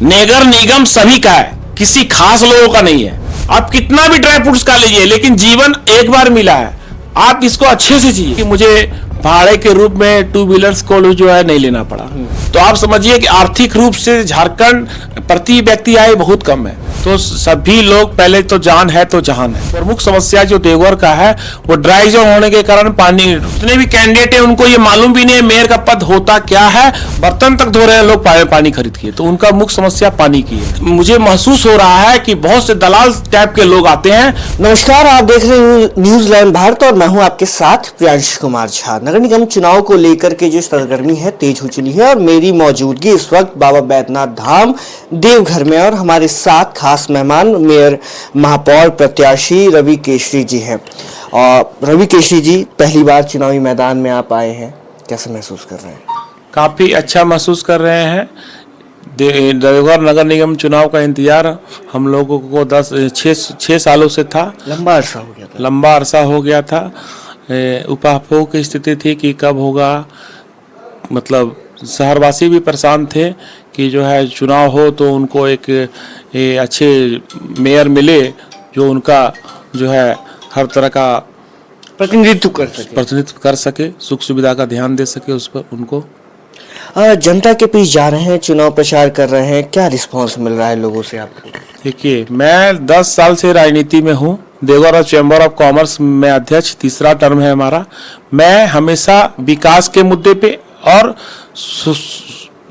नगर निगम सभी का है, किसी खास लोगों का नहीं है। आप कितना भी ड्राई फ्रूट्स खा लीजिए, लेकिन जीवन एक बार मिला है, आप इसको अच्छे से जिए। कि मुझे भाड़े के रूप में टू व्हीलर्स को जो है नहीं लेना पड़ा, तो आप समझिए कि आर्थिक रूप से झारखंड प्रति व्यक्ति आय बहुत कम है। तो सभी लोग पहले तो जान है तो जहान है। प्रमुख समस्या जो देवघर का है वो ड्राई जोन होने के कारण पानी, जितने भी कैंडिडेट है उनको ये मालूम भी नहीं है मेयर का पद होता क्या है। बर्तन तक धो रहे हैं लोग पानी खरीद के, तो उनका मुख्य समस्या पानी की है। मुझे महसूस हो रहा है कि बहुत से दलाल टाइप के लोग आते हैं। नमस्कार, आप देख रहे हैं न्यूज लाइन भारत और मैं हूं आपके साथ प्रियांश कुमार झा। नगर निगम चुनाव को लेकर के जो सरगर्मी है तेज हो चली है और मेरी मौजूदगी इस वक्त बाबा बैद्यनाथ धाम देवघर में, और हमारे साथ खास मेहमान मेयर महापौर प्रत्याशी रवि केशरी जी हैं। और रवि केशरी जी, पहली बार चुनावी मैदान में आप आए हैं, कैसे महसूस कर रहे हैं? काफी अच्छा महसूस कर रहे हैं। देवघर नगर निगम चुनाव का इंतजार हम लोगों को 6 सालों से था। लंबा अरसा हो गया था। उपाभोग की स्थिति थी कि कब होगा, मतलब शहरवासी भी परेशान थे कि जो है चुनाव हो तो उनको एक अच्छे मेयर मिले जो उनका जो है हर तरह का प्रतिनिधित्व कर सके, सुख सुविधा का ध्यान दे सके उस पर उनको। जनता के बीच जा रहे हैं, चुनाव प्रचार कर रहे हैं, क्या रिस्पांस मिल रहा है लोगों से आपको? देखिए, मैं 10 साल से राजनीति में हूँ। देवघर चैम्बर ऑफ कॉमर्स में अध्यक्ष, तीसरा टर्म है हमारा। मैं हमेशा विकास के मुद्दे पे और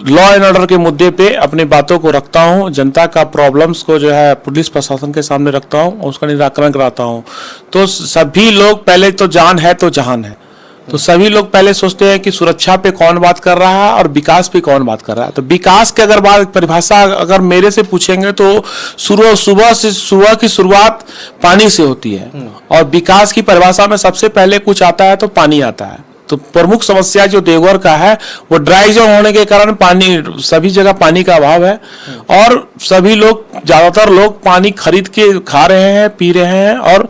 लॉ एंड ऑर्डर के मुद्दे पे अपनी बातों को रखता हूँ। जनता का प्रॉब्लम्स को जो है पुलिस प्रशासन के सामने रखता हूँ और उसका निराकरण कराता हूँ। तो सभी लोग पहले तो जान है तो जहान है। तो सभी लोग पहले सोचते हैं कि सुरक्षा पे कौन बात कर रहा है और विकास पे कौन बात कर रहा है। तो विकास की अगर बात परिभाषा अगर मेरे से पूछेंगे तो सुबह की शुरुआत पानी से होती है, और विकास की परिभाषा में सबसे पहले कुछ आता है तो पानी आता है। तो प्रमुख समस्या जो देवघर का है वो ड्राई जोन होने के कारण पानी, सभी जगह पानी का अभाव है, और सभी लोग, ज्यादातर लोग पानी खरीद के खा रहे हैं, पी रहे हैं, और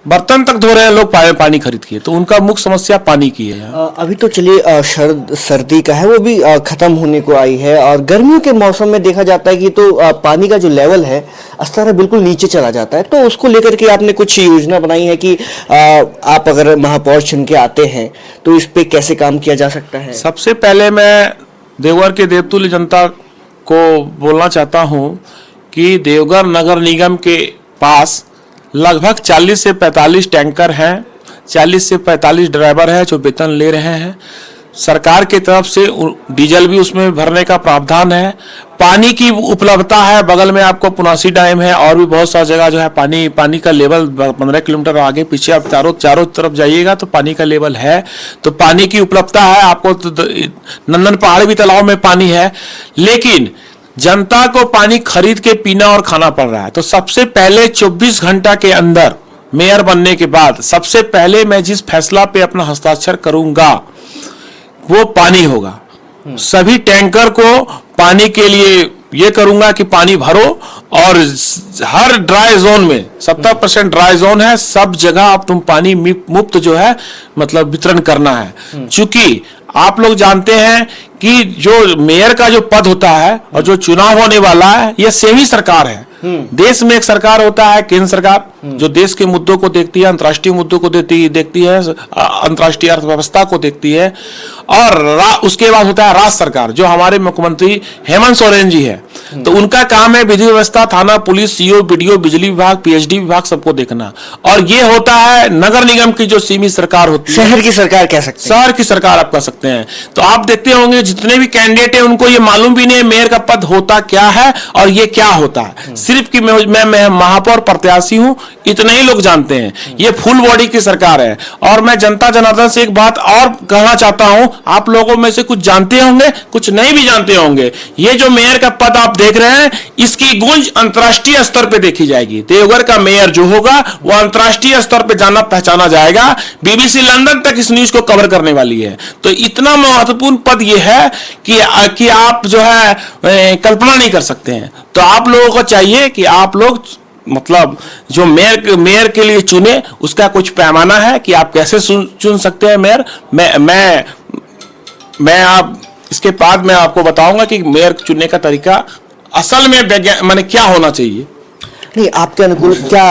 बर्तन तक धो रहे हैं लोग पानी खरीद के। तो उनका मुख्य समस्या पानी की है। अभी तो चलिए सर्दी का है वो भी खत्म होने को आई है, और गर्मियों के मौसम में देखा जाता है कि तो पानी का जो लेवल है स्तर है बिल्कुल नीचे चला जाता है। तो उसको लेकर के आपने कुछ योजना बनाई है कि आप अगर महापौर चुन के आते हैं तो इस पे कैसे काम किया जा सकता है? सबसे पहले मैं देवघर के देवतुल्य जनता को बोलना चाहता हूँ कि देवघर नगर निगम के पास लगभग 40 से 45 टैंकर हैं, 40 से 45 ड्राइवर हैं जो वेतन ले रहे हैं। सरकार की तरफ से डीजल भी उसमें भरने का प्रावधान है। पानी की उपलब्धता है, बगल में आपको पुनासी डैम है, और भी बहुत सारी जगह जो है पानी का लेवल 15 किलोमीटर आगे पीछे आप चारों तरफ जाइएगा तो पानी का लेवल है। तो पानी की उपलब्धता है आपको। नंदन पहाड़ी भी तालाब में पानी है, लेकिन जनता को पानी खरीद के पीना और खाना पड़ रहा है। तो सबसे पहले 24 घंटा के अंदर मेयर बनने के बाद सबसे पहले मैं जिस फैसला पे अपना हस्ताक्षर करूंगा वो पानी होगा। सभी टैंकर को पानी के लिए ये करूंगा कि पानी भरो, और हर ड्राई जोन में 70% ड्राई जोन है, सब जगह आप तुम पानी मुफ्त जो है मतलब वितरण करना है। चूंकि आप लोग जानते हैं कि जो मेयर का जो पद होता है और जो चुनाव होने वाला है, यह सेमी सरकार है। देश में एक सरकार होता है केंद्र सरकार, जो देश के मुद्दों को देखती है, अंतर्राष्ट्रीय मुद्दों को देखती है, अंतर्राष्ट्रीय अर्थव्यवस्था को देखती है, और उसके बाद होता है राज्य सरकार, जो हमारे मुख्यमंत्री हेमंत सोरेन जी है। तो उनका काम है विधि व्यवस्था, थाना, पुलिस, सीओ, बीडीओ, बिजली विभाग, पीएचडी विभाग सबको देखना। और ये होता है नगर निगम की जो सीमित सरकार होती है, शहर की सरकार कह सकते हैं, शहर की सरकार आप कह सकते हैं। तो आप देखते होंगे जितने भी कैंडिडेट है उनको ये मालूम भी नहीं मेयर का पद होता क्या है और ये क्या होता है। सिर्फ कि मैं महापौर प्रत्याशी हूं, इतने ही लोग जानते हैं। ये फुल बॉडी की सरकार है। और मैं जनता जनार्दन से एक बात और कहना चाहता हूं, आप लोगों में से कुछ जानते होंगे, कुछ नहीं भी जानते होंगे। ये जो मेयर का पद आप देख रहे हैं, इसकी गूंज अंतर्राष्ट्रीय स्तर पे देखी जाएगी। देवघर का मेयर जो होगा वो अंतर्राष्ट्रीय स्तर पे जाना पहचाना जाएगा। बीबीसी लंदन तक इस न्यूज को कवर करने वाली है। तो इतना महत्वपूर्ण पद ये है कि आप जो है कल्पना नहीं कर सकते हैं। तो आप लोगों को चाहिए कि आप लोग मतलब जो मेयर के लिए चुने, उसका कुछ पैमाना है कि आप कैसे चुन सकते हैं मेयर। मैं आप इसके बाद मैं आपको बताऊंगा कि मेयर चुनने का तरीका असल में माने क्या होना चाहिए। नहीं, आपके अनुकूल क्या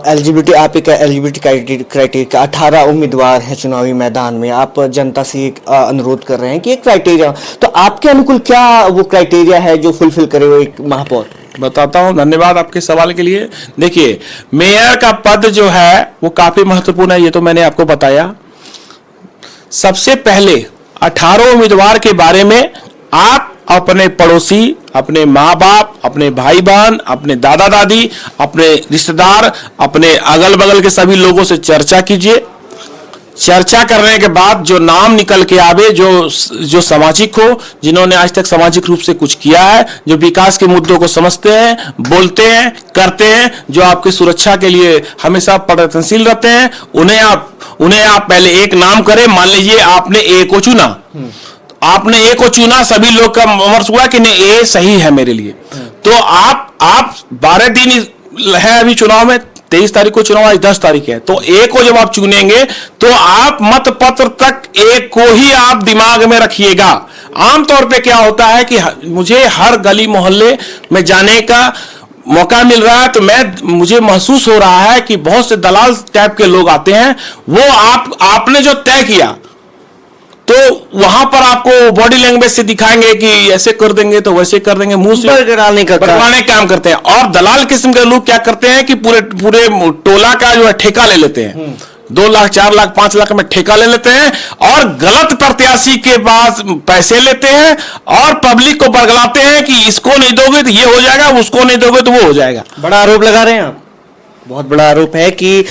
एलिजिबिलिटी, आप एक एलिजिबिलिटी क्राइटेरिया, 18 उम्मीदवार हैं चुनावी मैदान में, आप जनता से एक अनुरोध कर रहे हैं कि एक क्राइटेरिया, तो आपके अनुकूल क्या वो क्राइटेरिया है जो फुलफिल करे वो एक महापौर? बताता हूं, धन्यवाद आपके सवाल के लिए। देखिए, मेयर का पद जो है वो काफी महत्वपूर्ण है, ये तो मैंने आपको बताया। सबसे पहले 18 उम्मीदवार के बारे में आप अपने पड़ोसी, अपने माँ बाप, अपने भाई बहन, अपने दादा दादी, अपने रिश्तेदार, अपने अगल बगल के सभी लोगों से चर्चा कीजिए। चर्चा करने के बाद जो नाम निकल के आवे, जो सामाजिक हो, जिन्होंने आज तक सामाजिक रूप से कुछ किया है, जो विकास के मुद्दों को समझते हैं, बोलते हैं, करते हैं, जो आपकी सुरक्षा के लिए हमेशा प्रयत्नशील रहते हैं, उन्हें आप पहले एक नाम करें। मान लीजिए आपने ए को चुना, आपने ए को चुना, सभी लोग का विमर्श हुआ कि नहीं ए सही है मेरे लिए, तो आप 12 दिन है अभी चुनाव में, 23 तारीख को चुनाव, आज 10 तारीख है, तो ए को जब आप चुनेंगे तो आप मत पत्र तक ए को ही आप दिमाग में रखिएगा। आमतौर पे क्या होता है कि मुझे हर गली मोहल्ले में जाने का मौका मिल रहा है, तो मुझे महसूस हो रहा है कि बहुत से दलाल टाइप के लोग आते हैं। वो आपने जो तय किया तो वहां पर आपको बॉडी लैंग्वेज से दिखाएंगे कि ऐसे कर देंगे तो वैसे कर देंगे, मुंह से बरगलाने का काम करते हैं। और दलाल किस्म के लोग क्या करते हैं कि पूरे टोला का जो है ठेका ले लेते हैं, 2 लाख 4 लाख 5 लाख में ठेका ले लेते हैं और गलत प्रत्याशी के पास पैसे लेते हैं और पब्लिक को बरगलाते हैं कि इसको नहीं दोगे तो ये हो जाएगा, उसको नहीं दोगे तो वो हो जाएगा। बड़ा आरोप लगा रहे हैं आप। बहुत बड़ा आरोप है कि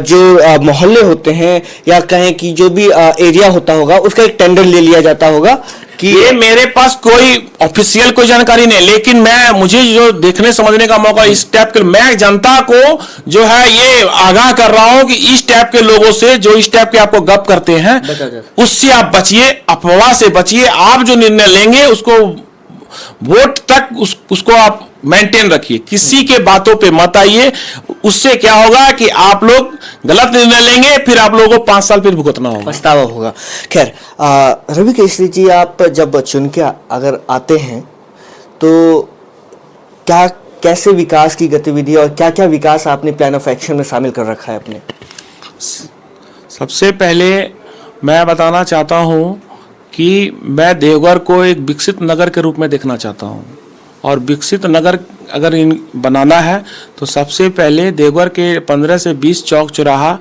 जो मोहल्ले होते हैं या कहें कि जो भी एरिया होता होगा उसका एक टेंडर ले लिया जाता होगा कि ये मेरे पास कोई ऑफिशियल कोई जानकारी नहीं, लेकिन मुझे जो देखने समझने का मौका इस टाइप के, मैं जनता को जो है ये आगाह कर रहा हूं कि इस टाइप के लोगों से, जो इस टाइप के आपको गप करते हैं, उससे आप बचिए, अफवाह से बचिए। आप जो निर्णय लेंगे उसको वोट तक उसको आप मेंटेन रखिए, किसी के बातों पे मत आइए। उससे क्या होगा कि आप लोग गलत निर्णय लेंगे, फिर आप लोगों को 5 साल फिर भुगतना होगा, पछतावा होगा। खैर, रवि केसरी जी, आप जब चुन के अगर आते हैं तो कैसे विकास की गतिविधि और क्या क्या विकास आपने प्लान ऑफ एक्शन में शामिल कर रखा है अपने? सबसे पहले मैं बताना चाहता हूं कि मैं देवघर को एक विकसित नगर के रूप में देखना चाहता हूं, और विकसित नगर अगर बनाना है तो सबसे पहले देवघर के 15 से 20 चौक चौराहा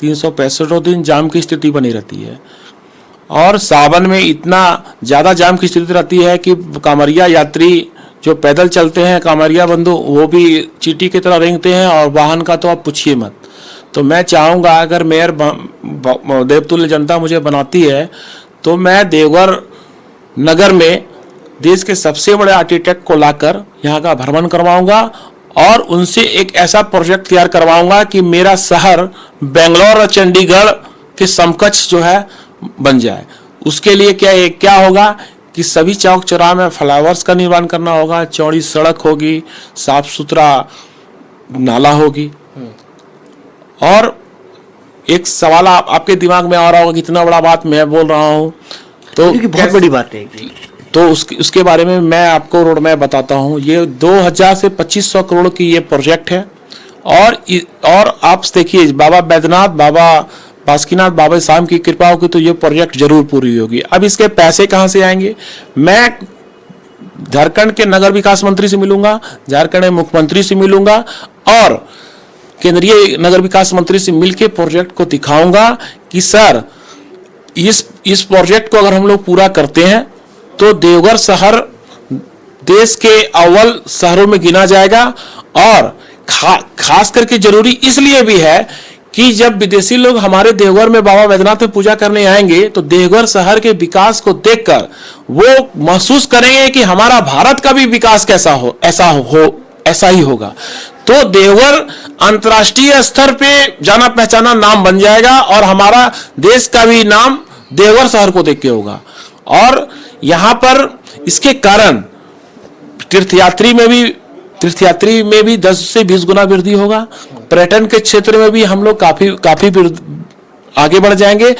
365 दिन जाम की स्थिति बनी रहती है, और सावन में इतना ज़्यादा जाम की स्थिति रहती है कि कांवरिया यात्री जो पैदल चलते हैं, कांवरिया बंधु, वो भी चींटी की तरह रेंगते हैं, और वाहन का तो आप पूछिए मत। तो मैं चाहूँगा अगर मेयर देवतुल्य जनता मुझे बनाती है तो मैं देवघर नगर में देश के सबसे बड़े आर्किटेक्ट को लाकर यहाँ का भ्रमण करवाऊंगा और उनसे एक ऐसा प्रोजेक्ट तैयार करवाऊंगा कि मेरा शहर बेंगलोर और चंडीगढ़ के समकक्ष जो है बन जाए। उसके लिए क्या होगा कि सभी चौक चौराहे में फ्लाईओवर्स का निर्माण करना होगा, चौड़ी सड़क होगी, साफ सुथरा नाला होगी। और एक सवाल आपके दिमाग में आ रहा होगा कि इतना बड़ा बात मैं बोल रहा हूँ तो बहुत बड़ी बात है, तो उसके बारे में मैं आपको रोड मैप बताता हूँ। ये 2000 से 2500 करोड़ की ये प्रोजेक्ट है, और आप देखिए बाबा बैद्यनाथ, बाबा बासुकीनाथ, बाबा शाम की कृपा होगी तो ये प्रोजेक्ट जरूर पूरी होगी। अब इसके पैसे कहाँ से आएंगे? मैं झारखंड के नगर विकास मंत्री से मिलूंगा, झारखंड के मुख्यमंत्री से मिलूंगा और केंद्रीय नगर विकास मंत्री से मिलकर प्रोजेक्ट को दिखाऊंगा कि सर इस प्रोजेक्ट को अगर हम लोग पूरा करते हैं तो देवघर शहर देश के अव्वल शहरों में गिना जाएगा। और खास करके जरूरी इसलिए भी है कि जब विदेशी लोग हमारे देवघर में बाबा बैद्यनाथ में पूजा करने आएंगे तो देवघर शहर के विकास को देखकर वो महसूस करेंगे कि हमारा भारत का भी विकास ऐसा ही होगा। तो देवघर अंतर्राष्ट्रीय स्तर पे जाना पहचाना नाम बन जाएगा और हमारा देश का भी नाम देवघर शहर को देख के होगा। और यहाँ पर इसके कारण तीर्थयात्री में भी 10 से 20 गुना वृद्धि होगा। पर्यटन के क्षेत्र में भी हम लोग काफी आगे बढ़ जाएंगे।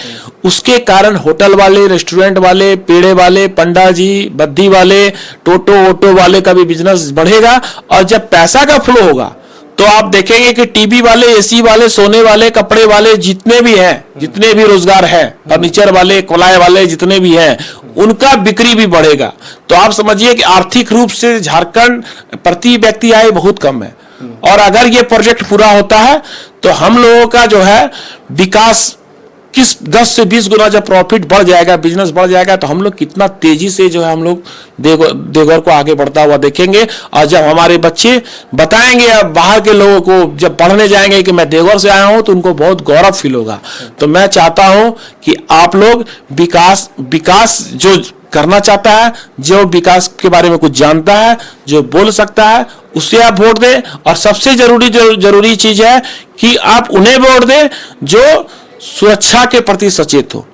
उसके कारण होटल वाले, रेस्टोरेंट वाले, पेड़े वाले, पंडा जी, बद्दी वाले, टोटो ऑटो वाले का भी बिजनेस बढ़ेगा। और जब पैसा का फ्लो होगा तो आप देखेंगे कि टीवी वाले, एसी वाले, सोने वाले, कपड़े वाले जितने भी हैं, जितने भी रोजगार है, फर्नीचर वाले, कोलाय वाले जितने भी हैं, उनका बिक्री भी बढ़ेगा। तो आप समझिए कि आर्थिक रूप से झारखंड प्रति व्यक्ति आय बहुत कम है। और अगर ये प्रोजेक्ट पूरा होता है तो हम लोगों का जो है विकास किस 10 से 20 गुना जब प्रॉफिट बढ़ जाएगा, बिजनेस बढ़ जाएगा, तो हम लोग कितना तेजी से जो है हम लोग देवघर को आगे बढ़ता हुआ देखेंगे। और जब हमारे बच्चे बताएंगे अब बाहर के लोगों को, जब पढ़ने जाएंगे कि मैं देवघर से आया हूं, तो उनको बहुत गौरव फील होगा। तो मैं चाहता हूं कि आप लोग विकास जो करना चाहता है, जो विकास के बारे में कुछ जानता है, जो बोल सकता है, उससे आप वोट दें। और सबसे जरूरी चीज है कि आप उन्हें वोट दें जो सुरक्षा के प्रति सचेत हो।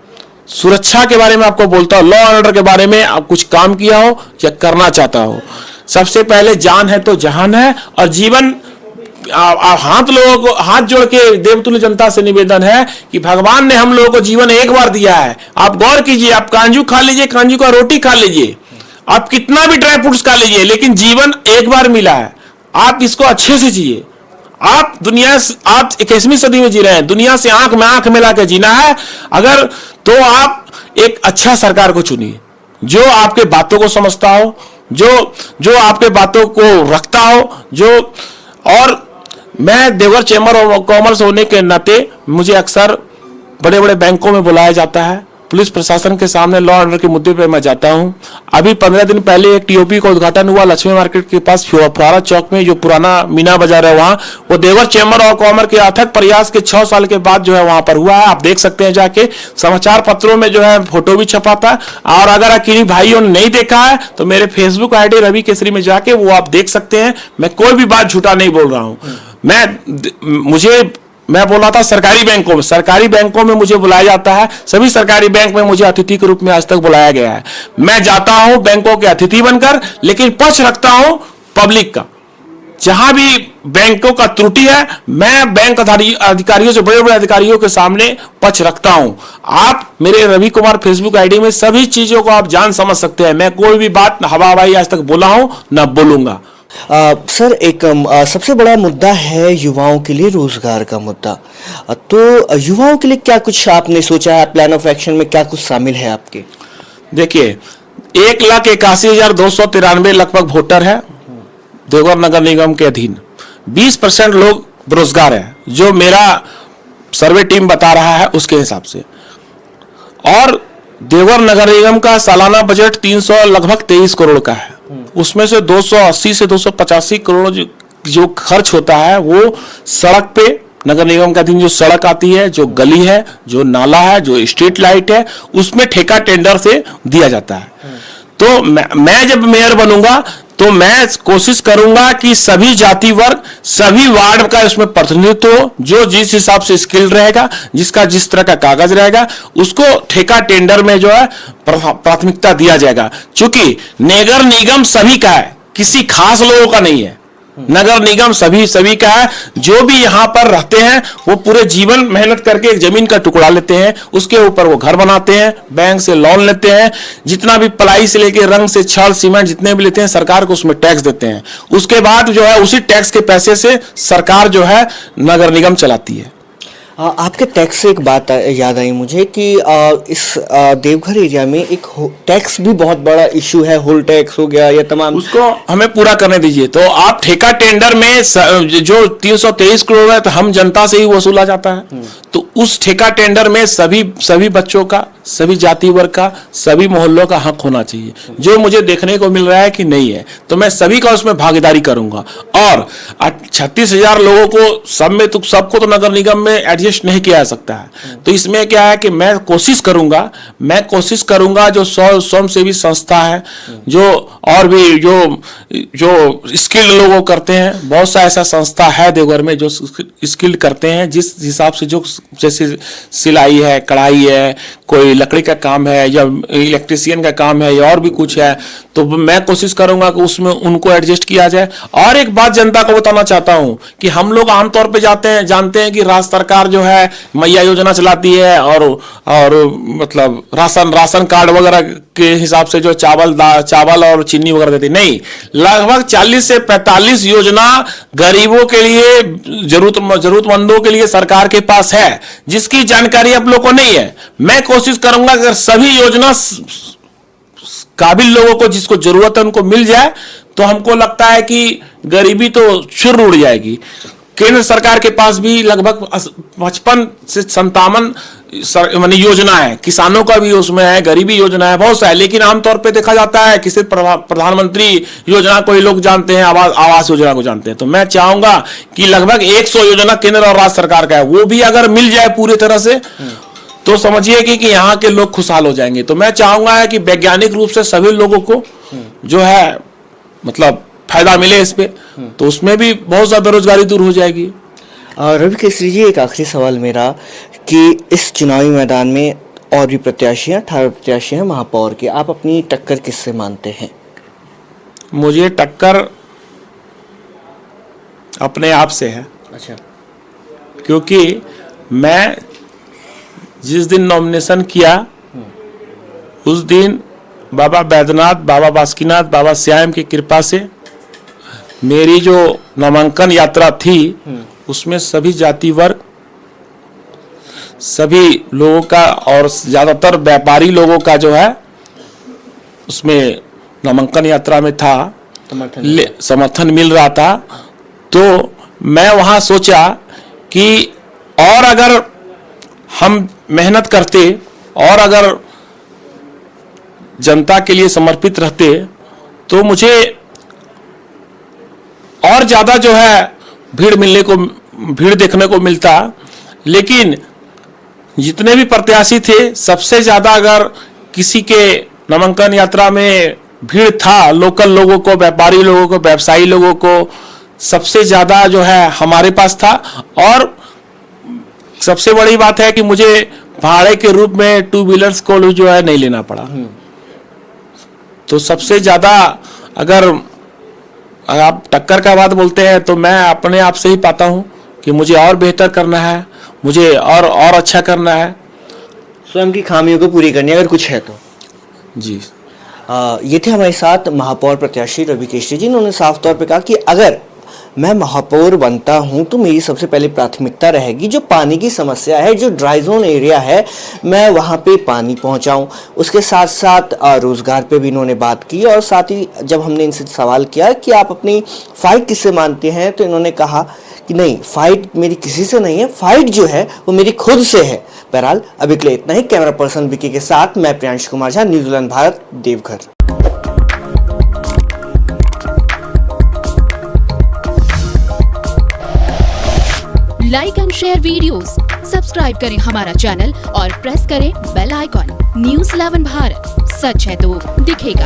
सुरक्षा के बारे में आपको बोलता हूं, लॉ एंड ऑर्डर के बारे में आप कुछ काम किया हो या करना चाहता हो। सबसे पहले जान है तो जहान है। और जीवन हाथ जोड़ के देवतुल्य जनता से निवेदन है कि भगवान ने हम लोगों को जीवन एक बार दिया है। आप गौर कीजिए, आप कांजू खा लीजिए, कांजू का रोटी खा लीजिए, आप कितना भी ड्राई फ्रूट्स खा लीजिए, लेकिन जीवन एक बार मिला है। आप इसको अच्छे से जिए। आप 21वीं सदी में जी रहे हैं, दुनिया से आंख में आंख मिला के जीना है अगर, तो आप एक अच्छा सरकार को चुनिए जो आपके बातों को समझता हो, जो आपके बातों को रखता हो। और मैं देवघर चैम्बर ऑफ कॉमर्स होने के नाते मुझे अक्सर बड़े बड़े बैंकों में बुलाया जाता है, पुलिस प्रशासन के सामने लॉ ऑर्डर के मुद्दे पे मैं जाता हूं। अभी 15 दिन पहले एक टीओपी का उद्घाटन हुआ लक्ष्मी मार्केट के पास फुहारा चौक में, जो पुराना मीना बाजार है वहां। वो देवघर चैम्बर ऑफ कॉमर्स के अथक प्रयास के 6 साल के बाद जो है वहां पर हुआ है। आप देख सकते हैं, जाके समाचार पत्रों में जो है फोटो भी छपा था। और अगर किन्हीं भाइयों ने नहीं देखा है तो मेरे फेसबुक आईडी रवि केसरी में जाके वो आप देख सकते हैं। मैं कोई भी बात झूठा नहीं बोल रहा हूं। मैं बोला था सरकारी बैंकों में मुझे बुलाया जाता है। सभी सरकारी बैंक में मुझे अतिथि के रूप में आज तक बुलाया गया है। मैं जाता हूं बैंकों के अतिथि बनकर, लेकिन पक्ष रखता हूं पब्लिक का। जहां भी बैंकों का त्रुटि है, मैं बैंक अधिकारियों से, बड़े बड़े अधिकारियों के सामने पक्ष रखता हूं। आप मेरे रवि कुमार फेसबुक आईडी में सभी चीजों को आप जान समझ सकते हैं। मैं कोई भी बात हवा हवाई आज तक बोला हूं न बोलूंगा। सर, एक सबसे बड़ा मुद्दा है युवाओं के लिए रोजगार का मुद्दा। तो युवाओं के लिए क्या कुछ आपने सोचा है? प्लान ऑफ एक्शन में क्या कुछ शामिल है आपके? देखिए, 1,81,293 लगभग वोटर है देवघर नगर निगम के अधीन। 20% लोग बेरोजगार है, जो मेरा सर्वे टीम बता रहा है उसके हिसाब से। और देवघर नगर निगम का सालाना बजट 300 लगभग 23 करोड़ का है। उसमें से 280 से 285 करोड़ जो खर्च होता है वो सड़क पे, नगर निगम के अधीन जो सड़क आती है, जो गली है, जो नाला है, जो स्ट्रीट लाइट है, उसमें ठेका टेंडर से दिया जाता है। तो मैं जब मेयर बनूंगा तो मैं कोशिश करूंगा कि सभी जाति वर्ग, सभी वार्ड का इसमें प्रतिनिधित्व हो। जो जिस हिसाब से स्किल्ड रहेगा, जिसका जिस तरह का कागज रहेगा, उसको ठेका टेंडर में जो है प्राथमिकता दिया जाएगा। क्योंकि नगर निगम सभी का है, किसी खास लोगों का नहीं है। नगर निगम सभी का है। जो भी यहां पर रहते हैं वो पूरे जीवन मेहनत करके एक जमीन का टुकड़ा लेते हैं, उसके ऊपर वो घर बनाते हैं, बैंक से लोन लेते हैं, जितना भी प्लाई से लेके रंग से छड़ सीमेंट जितने भी लेते हैं, सरकार को उसमें टैक्स देते हैं। उसके बाद जो है उसी टैक्स के पैसे से सरकार जो है नगर निगम चलाती है। आपके टैक्स से एक बात याद आई मुझे कि इस देवघर एरिया में एक टैक्स भी बहुत बड़ा इशू है। होल टैक्स हो गया या तमाम, उसको हमें पूरा करने दीजिए। तो आप ठेका टेंडर में जो 323 करोड़ है तो हम जनता से ही वसूला जाता है। तो उस ठेका टेंडर में सभी बच्चों का, सभी जाति वर्ग का, सभी मोहल्लों का हक होना चाहिए, जो मुझे देखने को मिल रहा है कि नहीं है। तो मैं सभी का उसमें भागीदारी करूंगा। और 36,000 लोगों को सबको तो नगर निगम में एडजस्ट नहीं किया जा सकता है। तो इसमें क्या है कि मैं कोशिश करूंगा जो स्वयंसेवी संस्था है, जो और भी जो स्किल्ड लोगों करते हैं, बहुत सा ऐसा संस्था है देवघर में जो स्किल्ड करते हैं। जिस हिसाब से जो जैसे सिलाई है, कढ़ाई है, कोई लकड़ी का काम है या इलेक्ट्रिशियन का काम है या और भी कुछ है, तो मैं कोशिश करूंगा कि उसमें उनको एडजस्ट किया जाए। और एक बात जनता को बताना चाहता हूं कि हम लोग आमतौर पे जानते हैं कि राज्य सरकार जो है मैया योजना चलाती है और मतलब राशन कार्ड वगैरह के हिसाब से जो चावल और चीनी वगैरह देती, नहीं, लगभग 40 से 45 योजना गरीबों के लिए, जरूरतमंदों के लिए सरकार के पास है, जिसकी जानकारी आप लोगों को नहीं है। मैं कोशिश करूंगा अगर सभी योजना काबिल लोगों को, जिसको जरूरत है, उनको मिल जाए तो हमको लगता है कि गरीबी तो शुरू उड़ जाएगी। केंद्र सरकार के पास भी लगभग 55 से 57 योजना है, किसानों का भी उसमें है, गरीबी योजना है, बहुत सा है, लेकिन आमतौर पे देखा जाता है कि सिर्फ प्रधानमंत्री योजना को ही लोग जानते हैं, आवास योजना को जानते हैं। तो मैं चाहूंगा कि लगभग 100 योजना केंद्र और राज्य सरकार का है, वो भी अगर मिल जाए पूरी तरह से तो समझिए कि यहाँ के लोग खुशहाल हो जाएंगे। तो मैं चाहूंगा कि वैज्ञानिक रूप से सभी लोगों को जो है मतलब फायदा मिले इस पे, तो उसमें भी बहुत ज्यादा बेरोजगारी दूर हो जाएगी। रवि केसरी जी, एक आखिरी सवाल मेरा कि इस चुनावी मैदान में और भी प्रत्याशी हैं, 18 प्रत्याशी हैं महापौर के, आप अपनी टक्कर किससे मानते हैं? मुझे टक्कर अपने आप से है। अच्छा। क्योंकि मैं जिस दिन नॉमिनेशन किया उस दिन बाबा बैद्यनाथ, बाबा बासुकीनाथ, बाबा श्याम की कृपा से मेरी जो नामांकन यात्रा थी उसमें सभी जाति वर्ग, सभी लोगों का और ज्यादातर व्यापारी लोगों का जो है उसमें नामांकन यात्रा में था, समर्थन मिल रहा था। तो मैं वहां सोचा कि और अगर हम मेहनत करते और अगर जनता के लिए समर्पित रहते तो मुझे और ज्यादा जो है भीड़ देखने को मिलता। लेकिन जितने भी प्रत्याशी थे सबसे ज्यादा अगर किसी के नामांकन यात्रा में भीड़ था, लोकल लोगों को, व्यापारी लोगों को, व्यवसायी लोगों को सबसे ज्यादा जो है हमारे पास था। और सबसे बड़ी बात है कि मुझे भाड़े के रूप में 2 व्हीलर्स को जो है नहीं लेना पड़ा। तो सबसे ज्यादा अगर आप टक्कर का बात बोलते हैं तो मैं अपने आप से ही पाता हूं कि मुझे और बेहतर करना है, मुझे और अच्छा करना है, स्वयं की खामियों को पूरी करनी अगर कुछ है तो। जी। ये थे हमारे साथ महापौर प्रत्याशी रवि केसरी जी। इन्होंने साफ तौर पे कहा कि अगर मैं महापौर बनता हूं तो मेरी सबसे पहले प्राथमिकता रहेगी जो पानी की समस्या है, जो ड्राई जोन एरिया है, मैं वहां पे पानी पहुंचाऊं। उसके साथ साथ रोजगार पे भी इन्होंने बात की। और साथ ही जब हमने इनसे सवाल किया कि आप अपनी फाइट किससे मानते हैं तो इन्होंने कहा कि नहीं, फाइट मेरी किसी से नहीं है, फाइट जो है वो मेरी खुद से है। बहरहाल अभी के लिए इतना ही। कैमरा पर्सन विकी के साथ मैं Priyansh Kumar Jha, New Zealand Bharat, Deoghar. Like and share videos, subscribe करें हमारा चैनल और प्रेस करें बेल आइकॉन। न्यूज़ 11 भारत, सच है तो दिखेगा।